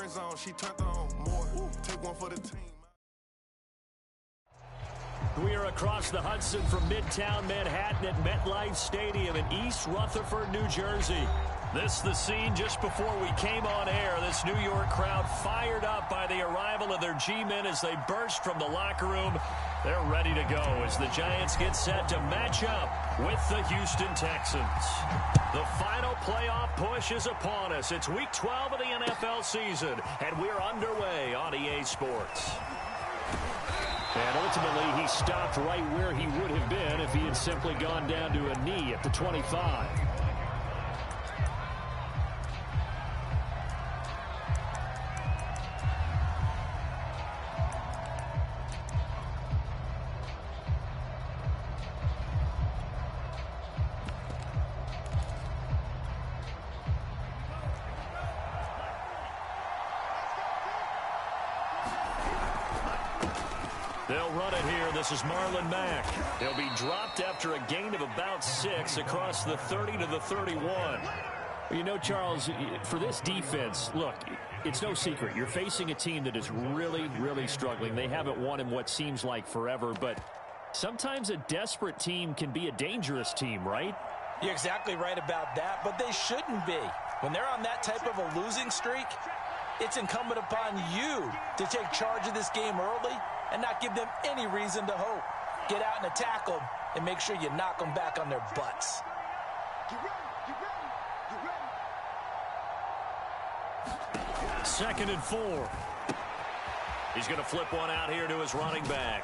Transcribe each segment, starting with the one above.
zone, she turned on more. Take one for the team. We are across the Hudson from Midtown Manhattan at MetLife Stadium in East Rutherford, New Jersey. This the scene just before we came on air. This New York crowd fired up by the arrival of their G-men as they burst from the locker room. They're ready to go as the Giants get set to match up with the Houston Texans. The final playoff push is upon us. It's Week 12 of the NFL season, and we're underway on EA Sports. And ultimately, he stopped right where he would have been if he had simply gone down to a knee at the 25. They'll run it here. This is Marlon Mack. He'll be dropped after a gain of about 6 across the 30 to the 31. You know, Charles, for this defense, look, it's no secret. You're facing a team that is really, really struggling. They haven't won in what seems like forever, but sometimes a desperate team can be a dangerous team, right? You're exactly right about that, but they shouldn't be. When they're on that type of a losing streak, it's incumbent upon you to take charge of this game early and not give them any reason to hope. Get out and attack them and make sure you knock them back on their butts. Second and 4. He's going to flip one out here to his running back.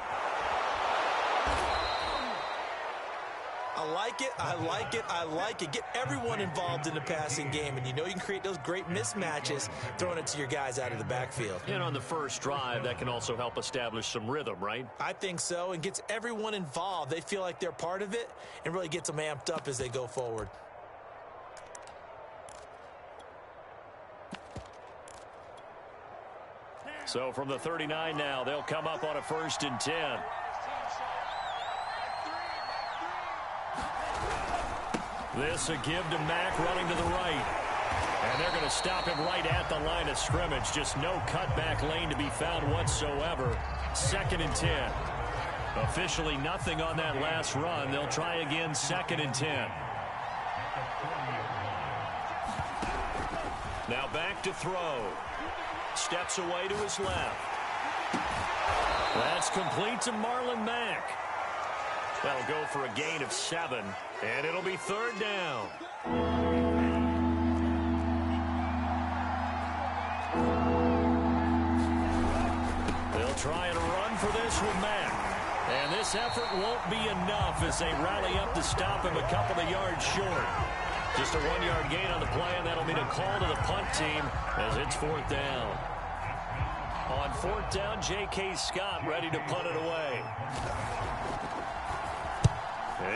I like it, I like it, I like it. Get everyone involved in the passing game, and you know you can create those great mismatches throwing it to your guys out of the backfield. And on the first drive, that can also help establish some rhythm, right? I think so, and gets everyone involved. They feel like they're part of it and really gets them amped up as they go forward. So from the 39 now, they'll come up on a 1st and 10. This a give to Mack running to the right. And they're going to stop him right at the line of scrimmage. Just no cutback lane to be found whatsoever. 2nd and 10. Officially nothing on that last run. They'll try again 2nd and 10. Now back to throw. Steps away to his left. That's complete to Marlon Mack. That'll go for a gain of 7, and it'll be 3rd down. They'll try and run for this with Mack. And this effort won't be enough as they rally up to stop him a couple of yards short. Just a 1-yard gain on the play, and that'll mean a call to the punt team as it's 4th down. On 4th down, J.K. Scott ready to punt it away.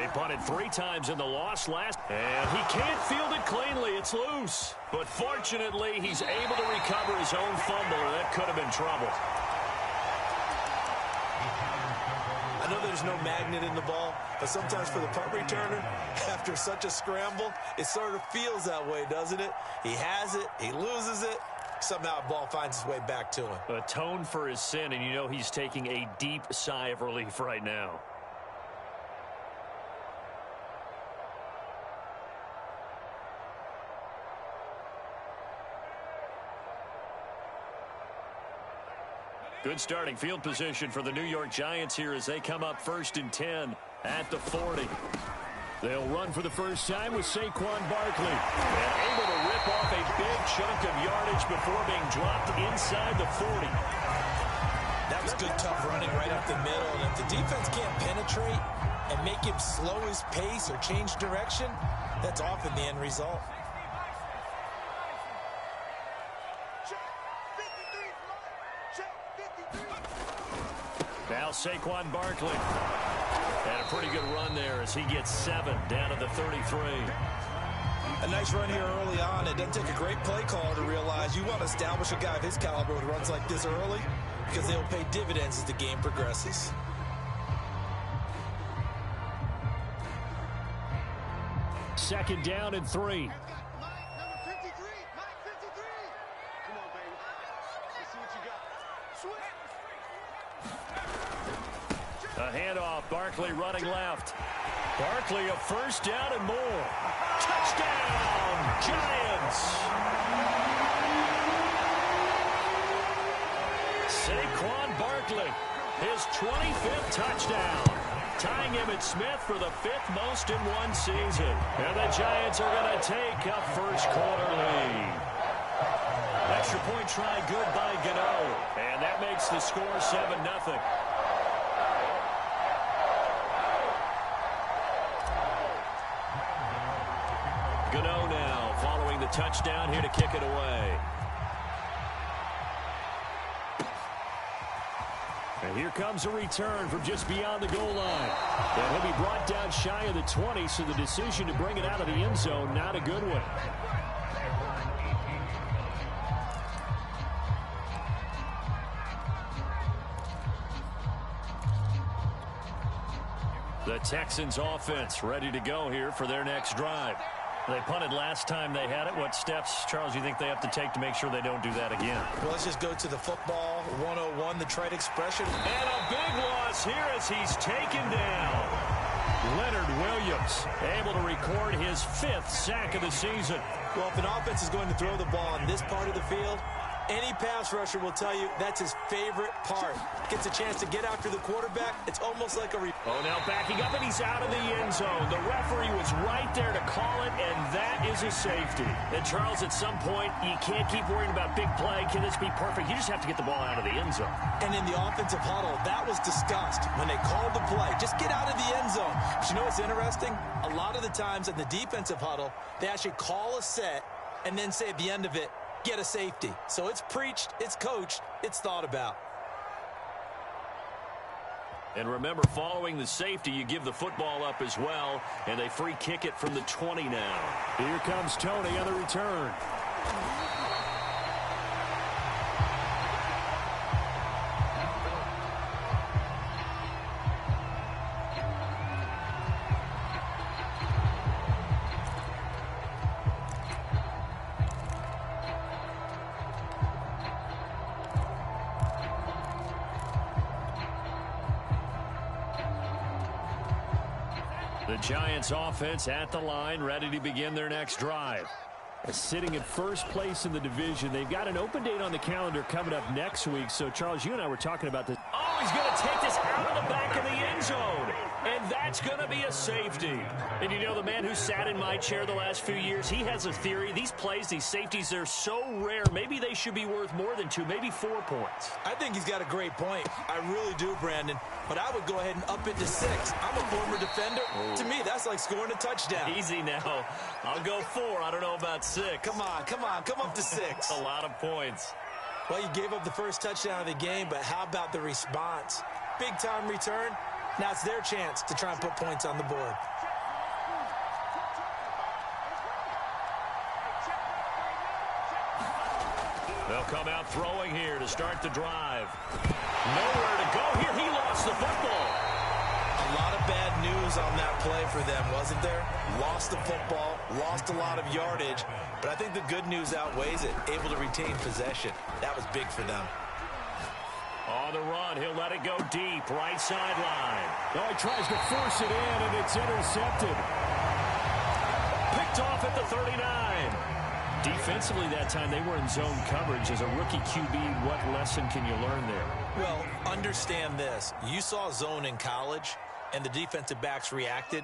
He punted 3 times in the loss last, and he can't field it cleanly. It's loose. But fortunately, he's able to recover his own fumble, or that could have been trouble. I know there's no magnet in the ball, but sometimes for the punt returner, after such a scramble, it sort of feels that way, doesn't it? He has it, he loses it, somehow the ball finds its way back to him. Atone for his sin, and you know he's taking a deep sigh of relief right now. Good starting field position for the New York Giants here as they come up 1st and 10 at the 40. They'll run for the first time with Saquon Barkley. And able to rip off a big chunk of yardage before being dropped inside the 40. That was good, tough running right up the middle. And if the defense can't penetrate and make him slow his pace or change direction, that's often the end result. Now Saquon Barkley. And a pretty good run there as he gets 7 down to the 33. A nice run here early on. It doesn't take a great play caller to realize you want to establish a guy of his caliber who runs like this early because they'll pay dividends as the game progresses. Second down and 3. A handoff, Barkley running left. Barkley a first down and more. Touchdown, Giants! Saquon Barkley, his 25th touchdown. Tying Emmitt Smith for the 5th most in one season. And the Giants are going to take a first-quarter lead. Extra point try good by Gano. And that makes the score 7-0. Gano now following the touchdown here to kick it away. And here comes a return from just beyond the goal line. And he'll be brought down shy of the 20, so the decision to bring it out of the end zone, not a good one. The Texans offense ready to go here for their next drive. They punted last time they had it. What steps, Charles, do you think they have to take to make sure they don't do that again? Well, let's just go to the football 101, the trite expression. And a big loss here as he's taken down. Leonard Williams able to record his 5th sack of the season. Well, if an offense is going to throw the ball on this part of the field, any pass rusher will tell you that's his favorite part. Gets a chance to get after the quarterback. It's almost like a... Oh, now backing up, and he's out of the end zone. The referee was right there to call it, and that is a safety. And, Charles, at some point, you can't keep worrying about big play. Can this be perfect? You just have to get the ball out of the end zone. And in the offensive huddle, that was discussed when they called the play. Just get out of the end zone. But you know what's interesting? A lot of the times in the defensive huddle, they actually call a set and then say at the end of it, get a safety. So it's preached, it's coached, it's thought about. And remember, following the safety, you give the football up as well, and they free kick it from the 20 now. Here comes Tony on the return. The Giants offense at the line, ready to begin their next drive. Sitting in first place in the division. They've got an open date on the calendar coming up next week. So, Charles, you and I were talking about this. Oh, he's going to take this out of the back of the end zone. And that's going to be a safety. And you know, the man who sat in my chair the last few years, he has a theory. These plays, these safeties, they're so rare. Maybe they should be worth more than 2, maybe 4 points. I think he's got a great point. I really do, Brandon. But I would go ahead and up it to 6. I'm a former defender. Oh. To me, that's like scoring a touchdown. Easy now. I'll go 4. I don't know about 6. Come on. Come up to 6. A lot of points. Well, you gave up the first touchdown of the game, but how about the response? Big-time return. Now it's their chance to try and put points on the board. They'll come out throwing here to start the drive. Nowhere to go here. He lost the football. A lot of bad news on that play for them, wasn't there? Lost the football, lost a lot of yardage, but I think the good news outweighs it. Able to retain possession. That was big for them. On the run, he'll let it go deep, right sideline. Oh, he tries to force it in, and it's intercepted. Picked off at the 39. Defensively that time, they were in zone coverage. As a rookie QB, what lesson can you learn there? Well, understand this. You saw zone in college, and the defensive backs reacted,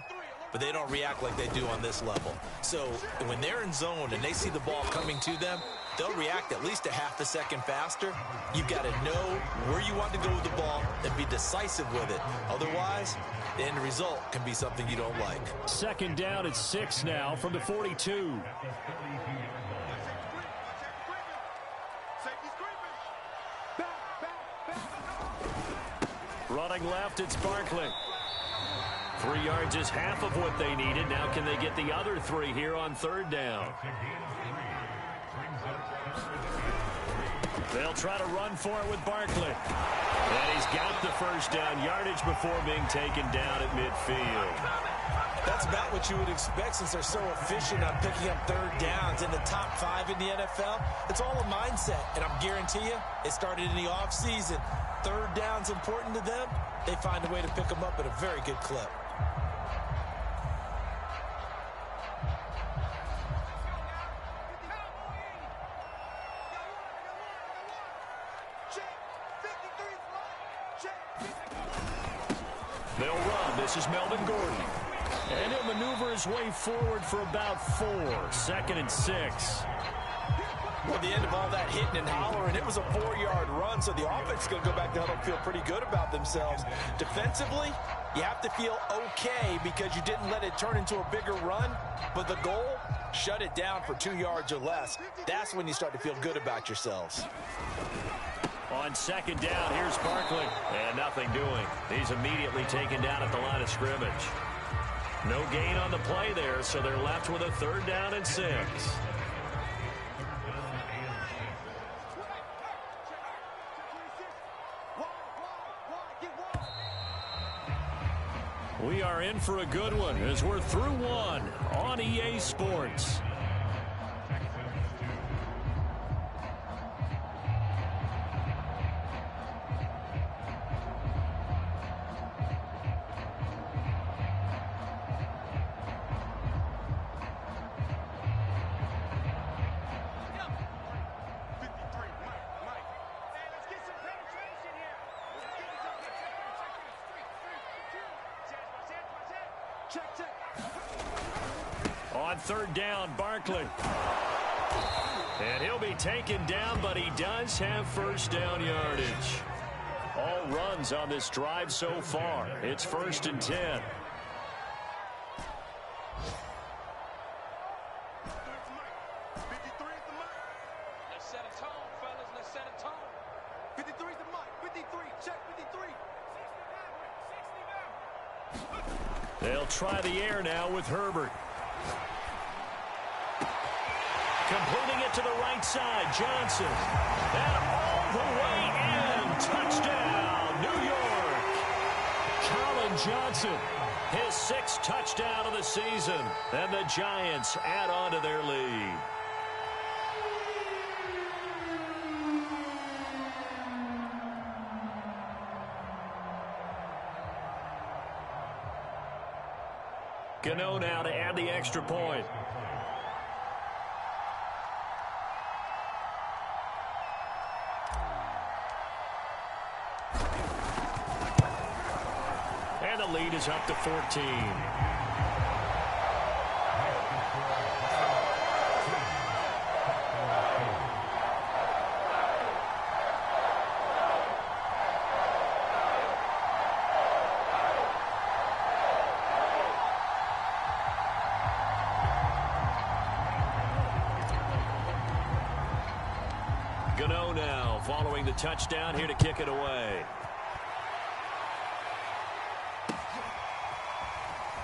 but they don't react like they do on this level. So when they're in zone and they see the ball coming to them, they'll react at least a half a second faster. You've got to know where you want to go with the ball and be decisive with it. Otherwise, the end result can be something you don't like. Second down at 6 now from the 42. Running left, it's Barkley. 3 yards is half of what they needed. Now can they get the other 3 here on third down? They'll try to run for it with Barkley. And he's got the first down yardage before being taken down at midfield. That's about what you would expect since they're so efficient on picking up third downs in the top 5 in the NFL. It's all a mindset, and I'm guarantee you it started in the offseason. Third down's important to them. They find a way to pick them up at a very good clip. They'll run. This is Melvin Gordon. And he'll maneuver his way forward for about 4. 2nd and 6. Well, the end of all that hitting and hollering, it was a 4-yard run, so the offense is going to go back to huddle and feel pretty good about themselves. Defensively, you have to feel okay because you didn't let it turn into a bigger run, but the goal, shut it down for 2 yards or less. That's when you start to feel good about yourselves. On 2nd down, here's Barkley. And nothing doing. He's immediately taken down at the line of scrimmage. No gain on the play there, so they're left with a 3rd down and 6. We are in for a good one as we're through one on EA Sports. On 3rd down, Barkley. And he'll be taken down, but he does have first down yardage. All runs on this drive so far. It's 1st and 10. Let's set a tone, fellas. Let's set a tone. 53 is the mic. 53. Check 53. They'll try the air now with Herbert. Completing it to the right side, Johnson. And all the way in. Touchdown, New York. Colin Johnson, his 6th touchdown of the season. And the Giants add on to their lead. Gano now to add the extra point. And the lead is up to 14. Gano now following the touchdown here to kick it away.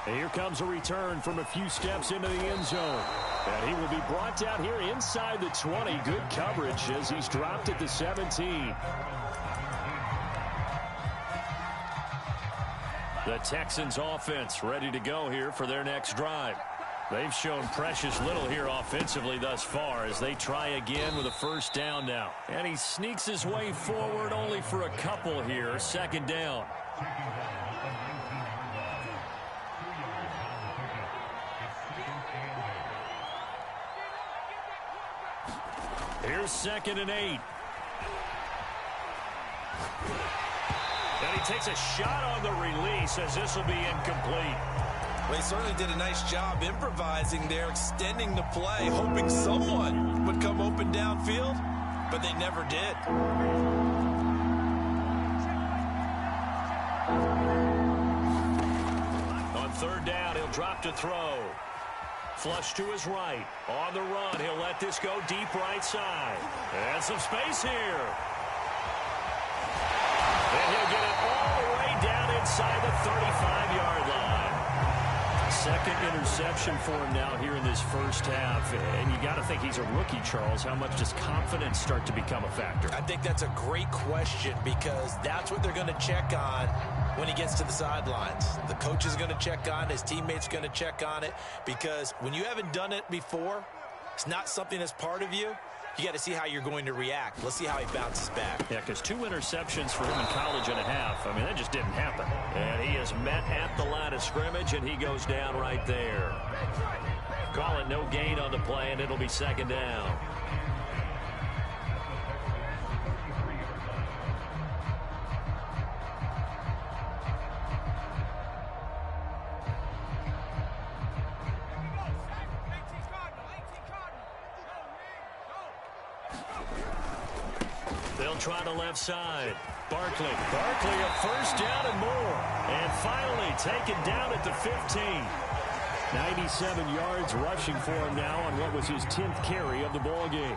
And here comes a return from a few steps into the end zone. And he will be brought down here inside the 20. Good coverage as he's dropped at the 17. The Texans offense ready to go here for their next drive. They've shown precious little here offensively thus far as they try again with a first down now. And he sneaks his way forward only for a couple here. 2nd down. Here's 2nd and 8. And he takes a shot on the release as this will be incomplete. Well, he certainly did a nice job improvising there, extending the play, hoping someone would come open downfield, but they never did. On 3rd down, he'll drop to throw. Flush to his right. On the run, he'll let this go deep right side. And some space here. And he'll get it all the way down inside the 35-yard line. Second interception for him now here in this first half. And you got to think he's a rookie, Charles. How much does confidence start to become a factor? I think that's a great question because that's what they're going to check on when he gets to the sidelines. The coach is going to check on it. His teammates going to check on it because when you haven't done it before, it's not something that's part of you. You got to see how you're going to react. Let's see how he bounces back. Yeah, because 2 interceptions for him in college and a half. I mean, that just didn't happen. And he is met at the line of scrimmage, and he goes down right there. Call it no gain on the play, and it'll be second down. They'll try the left side. Barkley a first down and more. And finally taken down at the 15. 97 yards rushing for him now on what was his 10th carry of the ball game.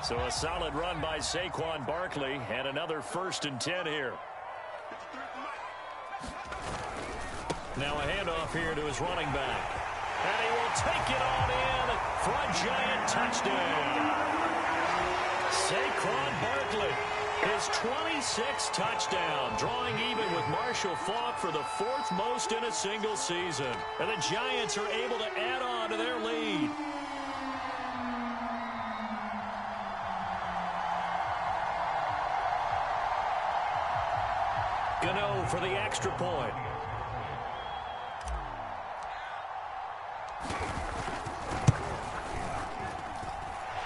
So a solid run by Saquon Barkley and another 1st and 10 here. Now a handoff here to his running back. And he will take it on in for a giant touchdown. Saquon Barkley, his 26th touchdown, drawing even with Marshall Faulk for the 4th most in a single season. And the Giants are able to add on to their lead. Gano for the extra point.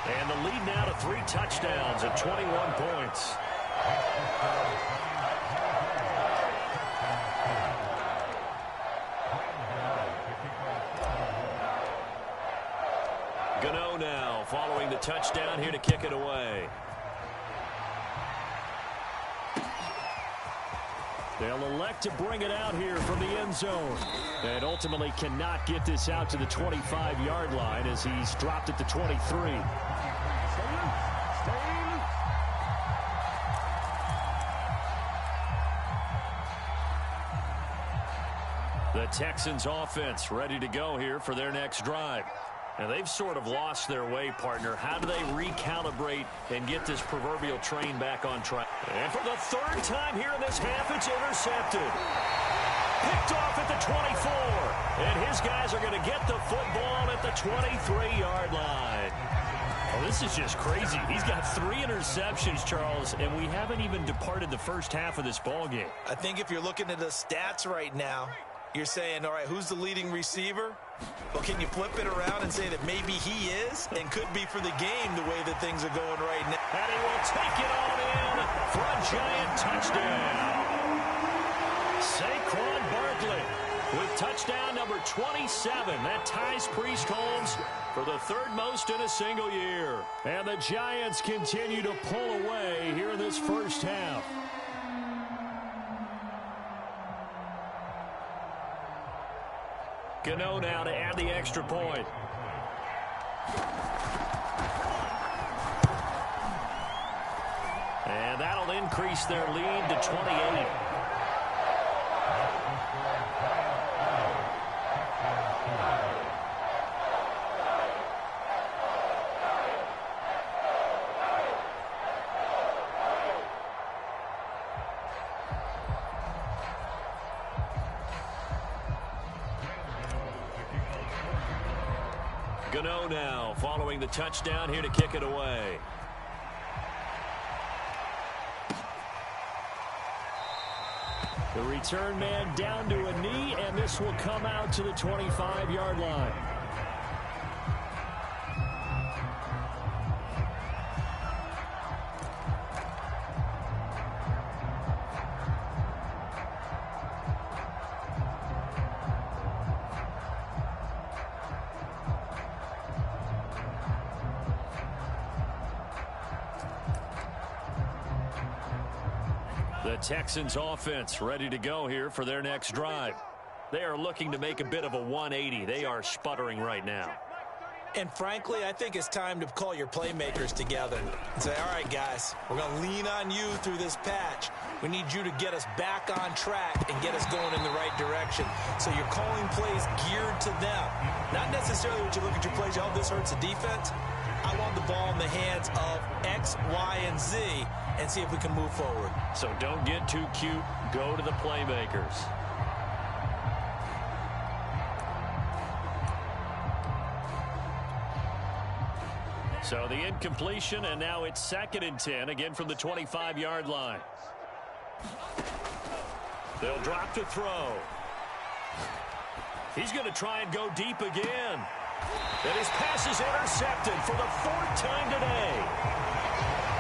And the lead now to 3 touchdowns and 21 points. Gano now following the touchdown here to kick it away. They'll elect to bring it out here from the end zone. And ultimately cannot get this out to the 25-yard line as he's dropped at the 23. The Texans offense ready to go here for their next drive. And they've sort of lost their way, partner. How do they recalibrate and get this proverbial train back on track? And for the 3rd time here in this half, it's intercepted. Picked off at the 24. And his guys are going to get the football at the 23-yard line. Well, this is just crazy. He's got 3 interceptions, Charles, and we haven't even departed the first half of this ball game. I think if you're looking at the stats right now, you're saying, all right, who's the leading receiver? Well, can you flip it around and say that maybe he is and could be for the game the way that things are going right now? And he will take it on in for a giant touchdown. Saquon Barkley with touchdown number 27. That ties Priest Holmes for the 3rd most in a single year. And the Giants continue to pull away here in this first half. Gano now to add the extra point. And that'll increase their lead to 28. Gano now following the touchdown here to kick it away. The return man down to a knee, and this will come out to the 25-yard line. The Texans offense ready to go here for their next drive. They are looking to make a bit of a 180. They are sputtering right now. And frankly, I think it's time to call your playmakers together and say, all right, guys, we're going to lean on you through this patch. We need you to get us back on track and get us going in the right direction. So you're calling plays geared to them. Not necessarily when you look at your plays, oh, this hurts the defense. I want the ball in the hands of X, Y, and Z and see if we can move forward. So don't get too cute. Go to the playmakers. So the incompletion, and now it's 2nd and 10, again from the 25-yard line. They'll drop to throw. He's going to try and go deep again. And his pass is intercepted for the 4th time today.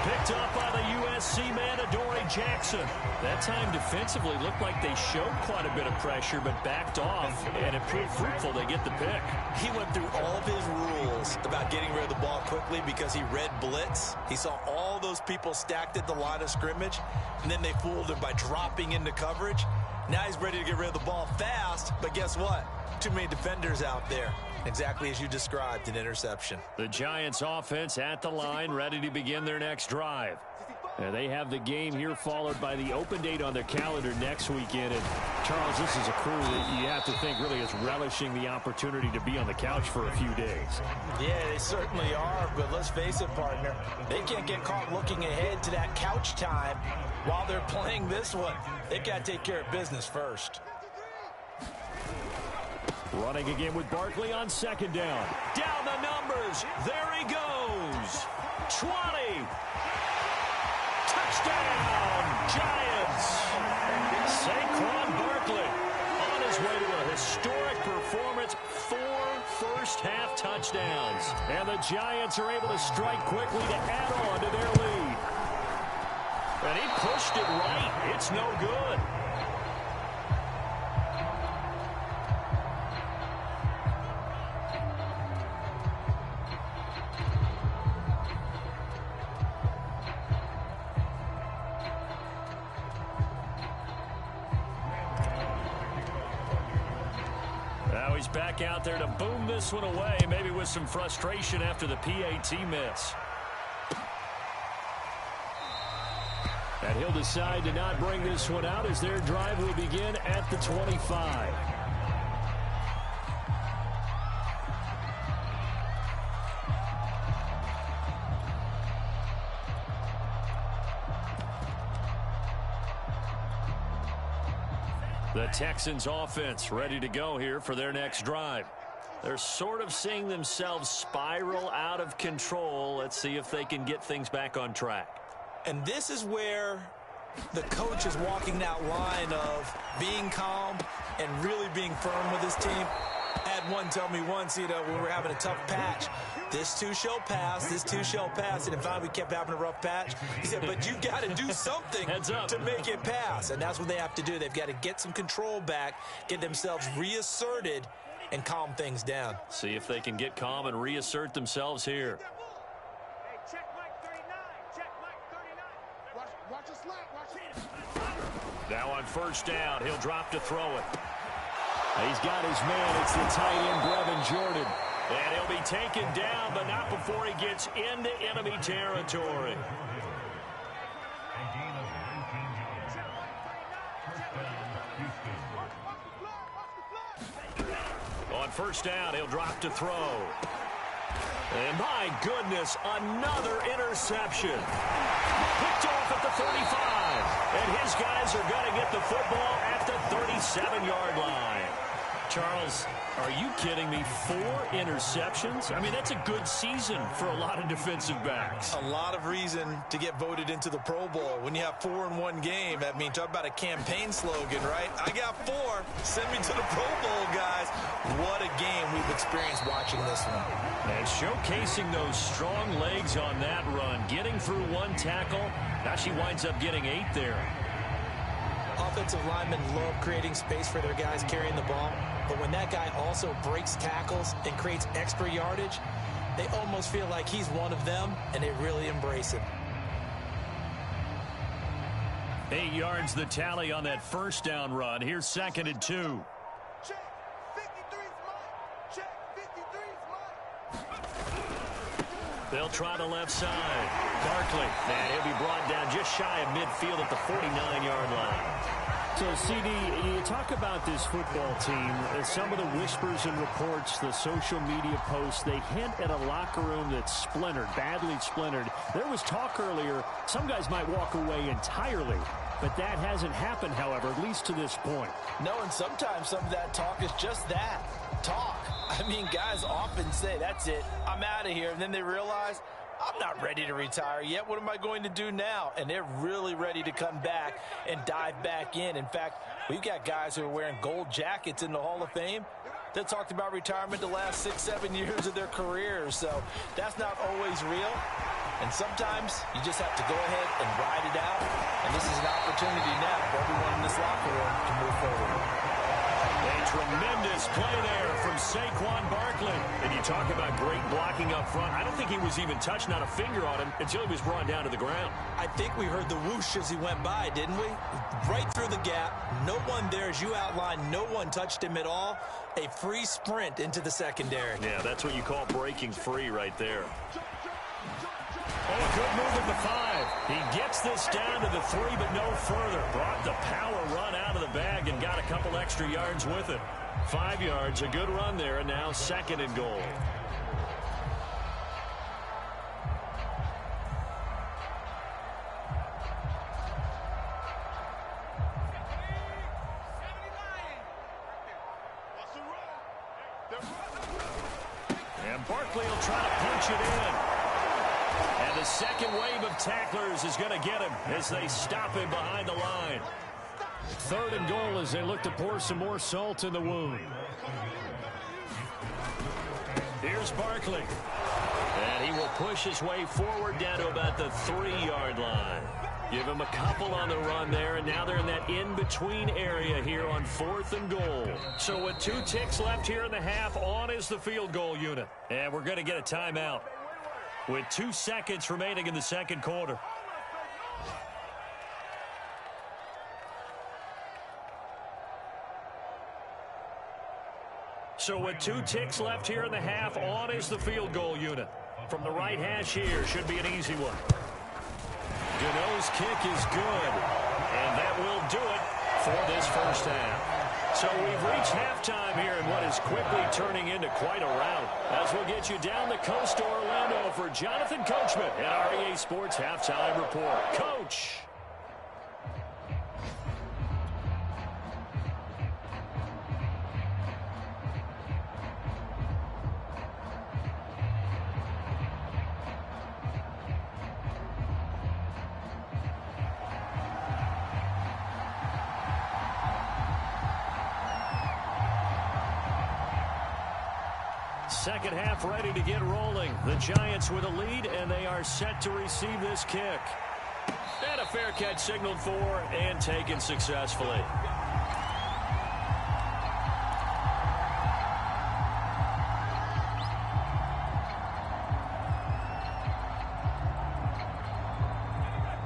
Picked up by the USC man, Adoree Jackson. That time defensively looked like they showed quite a bit of pressure, but backed off, and it proved fruitful. They get the pick. He went through all of his rules about getting rid of the ball quickly because he read blitz. He saw all those people stacked at the line of scrimmage, and then they fooled him by dropping into coverage. Now he's ready to get rid of the ball fast, but guess what? Too many defenders out there. Exactly as you described, an interception. The Giants offense at the line, ready to begin their next drive. They have the game here followed by the open date on their calendar next weekend. And Charles, this is a crew that you have to think really is relishing the opportunity to be on the couch for a few days. Yeah, they certainly are, but let's face it, partner. They can't get caught looking ahead to that couch time while they're playing this one. They've got to take care of business first. Running again with Barkley on 2nd down. Down the numbers. There he goes. 20. Touchdown, Giants. Saquon Barkley on his way to a historic performance. 4 first-half touchdowns. And the Giants are able to strike quickly to add on to their lead. And he pushed it right. It's no good. Now he's back out there to boom this one away, maybe with some frustration after the PAT miss. And he'll decide to not bring this one out as their drive will begin at the 25. The Texans offense ready to go here for their next drive. They're sort of seeing themselves spiral out of control. Let's see if they can get things back on track. And this is where the coach is walking that line of being calm and really being firm with his team. I had one tell me once, when we were having a tough patch, this too shall pass, this too shall pass. And finally we kept having a rough patch. He said, but you got to do something to make it pass. And that's what they have to do. They've got to get some control back, get themselves reasserted, and calm things down. See if they can get calm and reassert themselves here. Now on 1st down, he'll drop to throw it. He's got his man. It's the tight end, Brevin Jordan. And he'll be taken down, but not before he gets into enemy territory. On 1st down, he'll drop to throw. And my goodness, another interception. Picked off at the 35. And his guys are going to get the football at the 37-yard line. Charles, are you kidding me? 4 interceptions? I mean, that's a good season for a lot of defensive backs. A lot of reason to get voted into the Pro Bowl. When you have 4 in one game, I mean, talk about a campaign slogan, right? I got 4. Send me to the Pro Bowl, guys. What a game we've experienced watching this one. And showcasing those strong legs on that run. Getting through 1 tackle. Now she winds up getting 8 there. Offensive linemen love creating space for their guys carrying the ball. But when that guy also breaks tackles and creates extra yardage, they almost feel like he's one of them, and they really embrace him. 8 yards the tally on that 1st down run. Here's 2nd and 2. Check. 53's mine. Check. 53's mine. They'll try the left side. Barkley, and he'll be brought down just shy of midfield at the 49-yard line. So, CD, you talk about this football team, some of the whispers and reports, the social media posts, they hint at a locker room that's splintered, badly splintered. There was talk earlier, some guys might walk away entirely, but that hasn't happened, however, at least to this point. No, and sometimes some of that talk is just that, talk. I mean, guys often say, that's it, I'm out of here, and then they realize, I'm not ready to retire yet. What am I going to do now? And they're really ready to come back and dive back in. In fact, we've got guys who are wearing gold jackets in the Hall of Fame that talked about retirement the last 6-7 years of their careers. So that's not always real. And sometimes you just have to go ahead and ride it out. And this is an opportunity now for everyone in this locker room to move forward. A tremendous play there from Saquon Barkley. And you talk about great blocking up front. I don't think he was even touched, not a finger on him, until he was brought down to the ground. I think we heard the whoosh as he went by, didn't we? Right through the gap. No one there, as you outlined, no one touched him at all. A free sprint into the secondary. Yeah, that's what you call breaking free right there. Oh, a good move at the 5. He gets this down to the 3, but no further. Brought the power run out of the bag and got a couple extra yards with it. 5 yards, a good run there, and now 2nd and goal. And Barkley will try to punch it in. And the second wave of tacklers is going to get him as they stop him behind the line. 3rd and goal as they look to pour some more salt in the wound. Here's Barkley. And he will push his way forward down to about the 3-yard line. Give him a couple on the run there, and now they're in that in-between area here on 4th and goal. So with 2 ticks left here in the half, on is the field goal unit. And we're going to get a timeout with 2 seconds remaining in the second quarter. So with 2 ticks left here in the half, on is the field goal unit. From the right hash here, should be an easy one. Gano's kick is good, and that will do it for this first half. So we've reached halftime here in what is quickly turning into quite a rout. As we'll get you down the coast to Orlando for Jonathan Coachman at our EA Sports Halftime Report. Coach. Second half ready to get rolling. The Giants with a lead, and they are set to receive this kick. And a fair catch signaled for and taken successfully.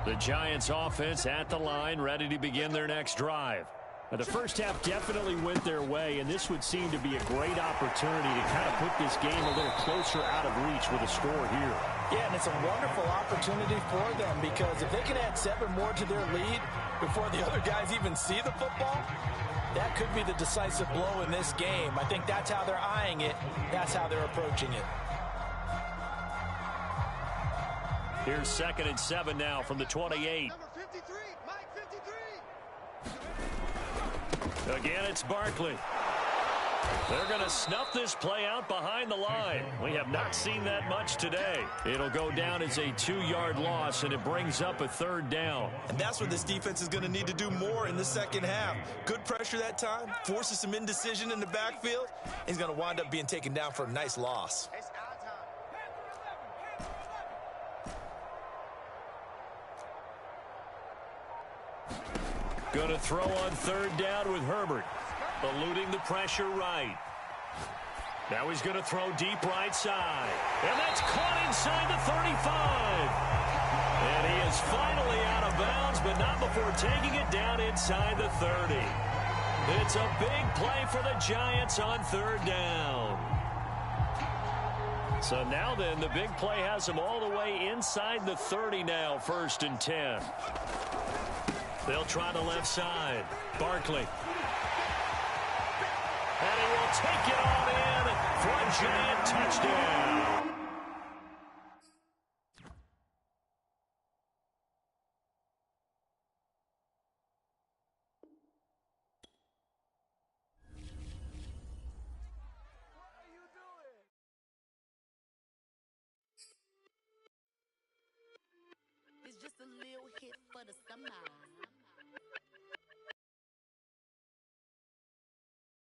The Giants offense at the line, ready to begin their next drive. The first half definitely went their way, and this would seem to be a great opportunity to kind of put this game a little closer out of reach with a score here. Yeah, and it's a wonderful opportunity for them because if they can add 7 more to their lead before the other guys even see the football, that could be the decisive blow in this game. I think that's how they're eyeing it. That's how they're approaching it. Here's 2nd and 7 now from the 28. Number 53, Mike 53. Again, it's Barkley. They're going to snuff this play out behind the line. We have not seen that much today. It'll go down as a 2-yard loss, and it brings up a 3rd down. And that's what this defense is going to need to do more in the second half. Good pressure that time, forces some indecision in the backfield. He's going to wind up being taken down for a nice loss. It's our time. Going to throw on 3rd down with Herbert. Eluding the pressure right. Now he's going to throw deep right side. And that's caught inside the 35. And he is finally out of bounds, but not before taking it down inside the 30. It's a big play for the Giants on 3rd down. So now then, the big play has him all the way inside the 30 now, 1st and 10. They'll try the left side. Barkley. And he will take it on in for a giant touchdown. It's just a little hit for the summer.